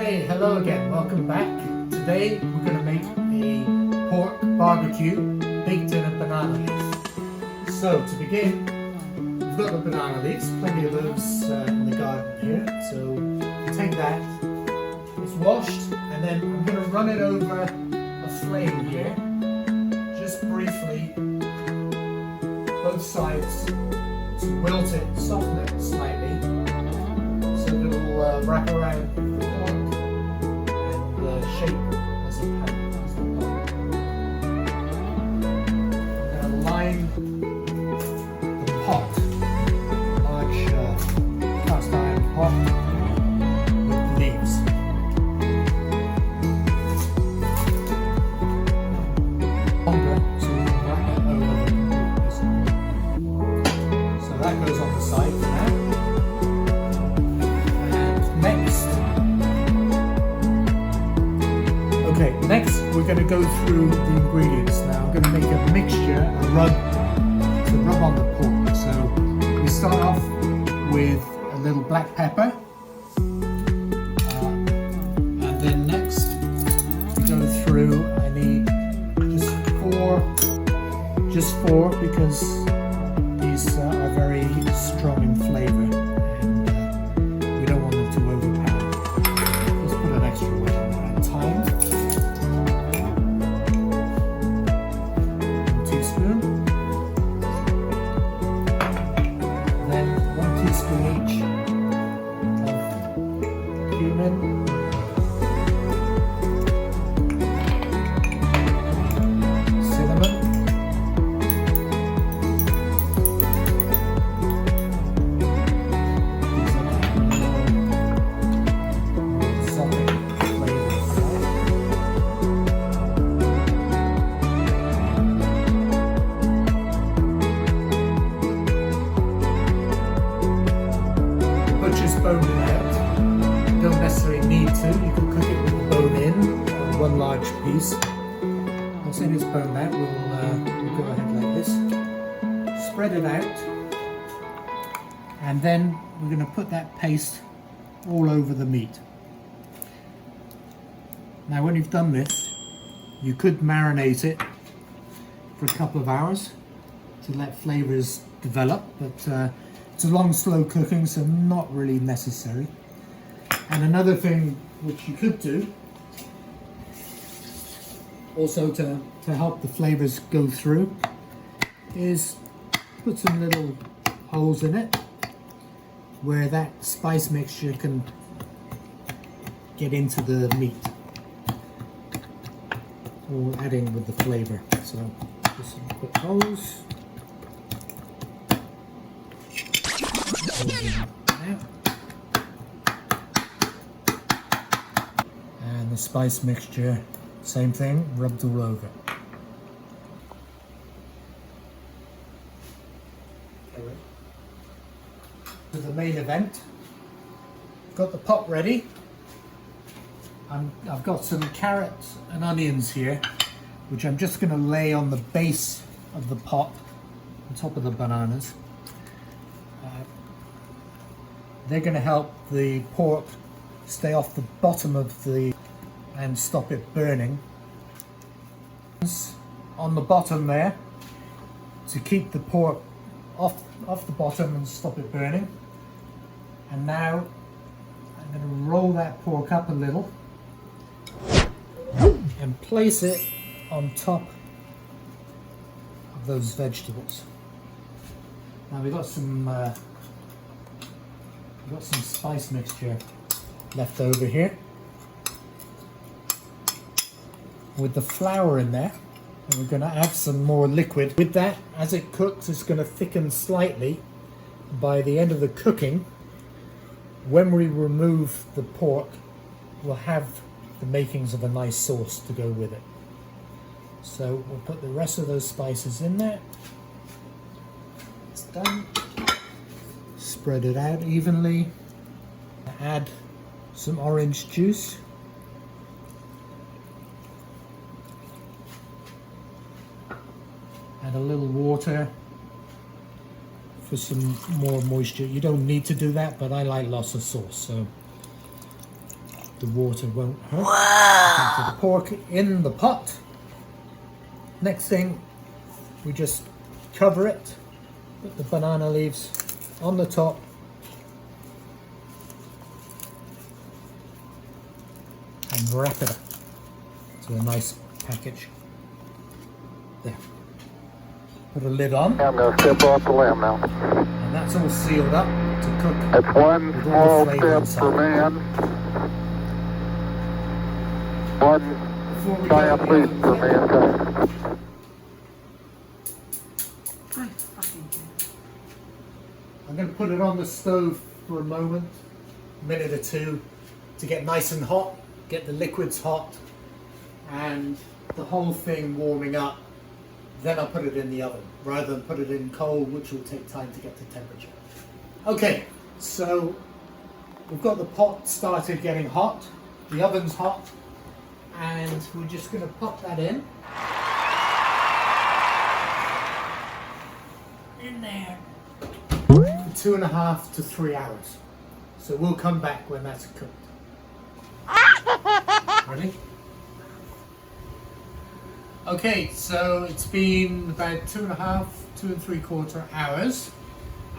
Hey, hello again, welcome back. Today we're going to make a pork barbecue baked in a banana leaf. So to begin, we've got the banana leaves, plenty of those in the garden here. So take that, it's washed, and then I'm going to run it over a flame here, just briefly, both sides, to wilt it, soften it slightly, so it'll wrap around the pork and shape as a pan. I'm going to line the pot, large cast iron pot, with leaves. Longer, so you can wrap it over the piece. So that goes on the side for now. Next, we're going to go through the ingredients. Now, I'm going to make a mixture, a rub, to rub on the pork. So, we start off with a little black pepper. And then next, we go through, I need just four because these are very strong in flavor. And we don't want them to overpower. Let's put an extra one on that. Thyme. Each of cumin, cinnamon, something bone it out. You don't necessarily need to. You can cook it with the bone in, one large piece. Once it is boned out, we'll go ahead like this. Spread it out, and then we're going to put that paste all over the meat. Now, when you've done this, you could marinate it for a couple of hours to let flavors develop, but it's a long, slow cooking, so not really necessary. And another thing which you could do, also to help the flavors go through, is put some little holes in it where that spice mixture can get into the meat, or adding with the flavor. So just put holes. And the spice mixture, same thing, rubbed all over. To the main event, got the pot ready. I've got some carrots and onions here, which I'm just going to lay on the base of the pot, on top of the bananas. They're going to help the pork stay off the bottom of the and stop it burning. On the bottom there, to keep the pork off the bottom and stop it burning. And now I'm going to roll that pork up a little and place it on top of those vegetables. Now we've got some spice mixture left over here with the flour in there, and we're going to add some more liquid. With that, as it cooks, it's going to thicken slightly. By the end of the cooking, when we remove the pork, we'll have the makings of a nice sauce to go with it. So we'll put the rest of those spices in there. It's done. Spread it out evenly. Add some orange juice. Add a little water for some more moisture. You don't need to do that, but I like lots of sauce, so the water won't hurt. Wow. The pork in the pot. Next thing, we just cover it, put the banana leaves on the top, and wrap it up to a nice package. There. Put a lid on. I'm going to step off the lamb now. And that's all sealed up to cook. That's one small step for man, one giant leap for mankind. I'm going to put it on the stove for a moment, a minute or two, to get nice and hot, get the liquids hot, and the whole thing warming up. Then I'll put it in the oven, rather than put it in cold, which will take time to get to temperature. Okay, so we've got the pot started getting hot, the oven's hot, and we're just going to pop that in. In there. For 2.5 to 3 hours. So we'll come back when that's cooked. Ready? Okay, so it's been about 2.5, 2 3/4 hours,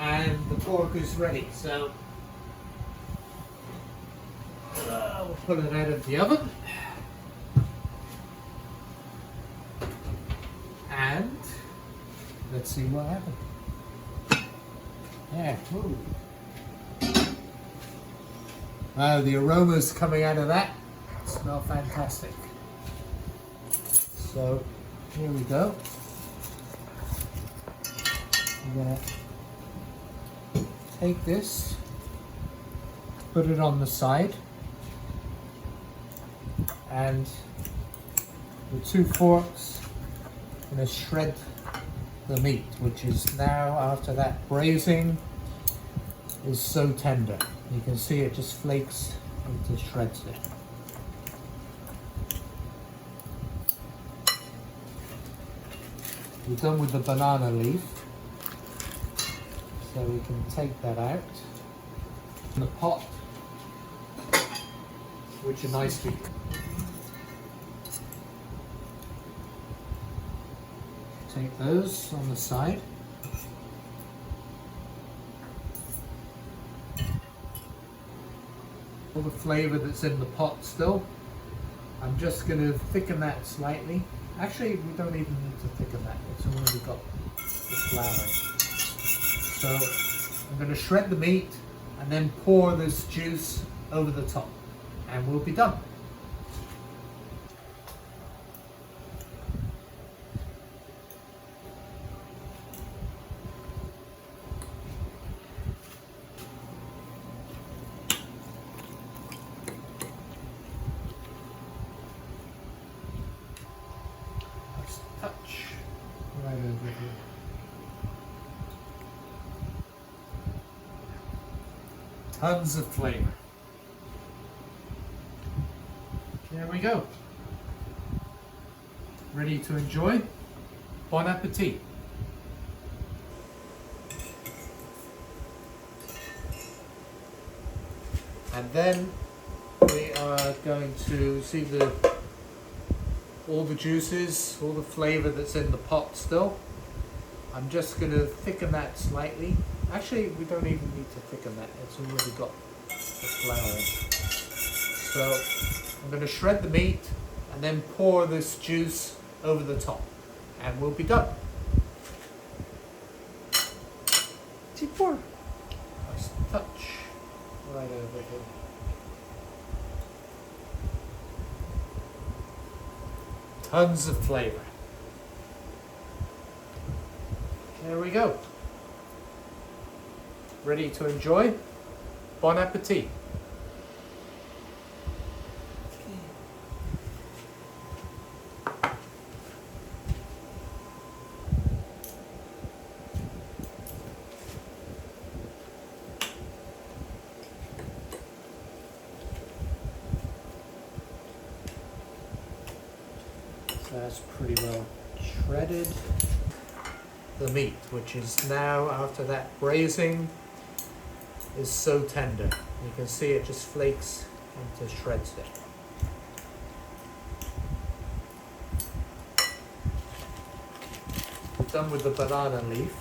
and the pork is ready. So we'll pull it out of the oven, and let's see what happens. Yeah. Ooh. Wow, the aromas coming out of that smell fantastic. So here we go. I'm gonna take this, put it on the side, and with 2 forks, I'm gonna shred the meat, which is now, after that braising, is so tender. You can see it just flakes into shreds there. We're done with the banana leaf, so we can take that out. In the pot, which are nicely. Take those on the side. All the flavour that's in the pot still. I'm just going to thicken that slightly. Actually, we don't even need to thicken that. It's already got the flour. So I'm going to shred the meat and then pour this juice over the top, and we'll be done. Touch right over here. Tons of flavor. There we go. Ready to enjoy? Bon appetit. And then we are going to see all the juices, all the flavor that's in the pot still. I'm just going to thicken that slightly. Actually, we don't even need to thicken that. It's already got the flour in. So I'm going to shred the meat and then pour this juice over the top, and we'll be done. T4. Nice touch right over here. Tons of flavor. There we go. Ready to enjoy? Bon appetit. So that's pretty well shredded. The meat, which is now, after that braising, is so tender. You can see it just flakes into shreds there. We're done with the banana leaf,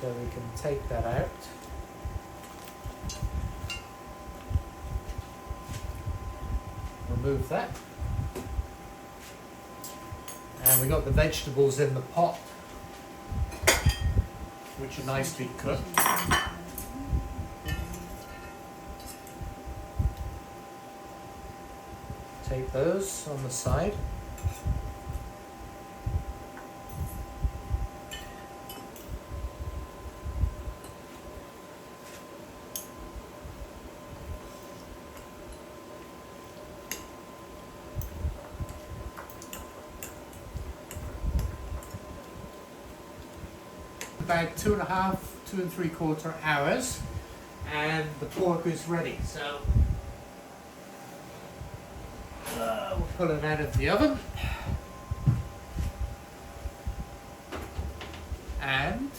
so we can take that out. Remove that. And we got the vegetables in the pot, which are nicely cooked. Take those on the side. About 2.5, 2 3/4 hours, and the pork is ready. So we'll pull it out of the oven, and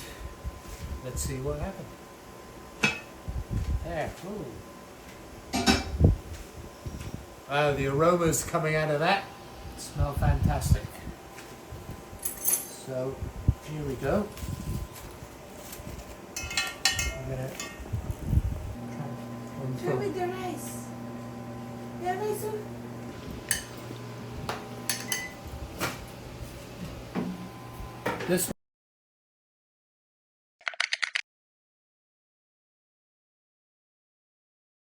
let's see what happened. There. Ooh. Oh, the aromas coming out of that smell fantastic. So here we go. Show me the rice. The rice on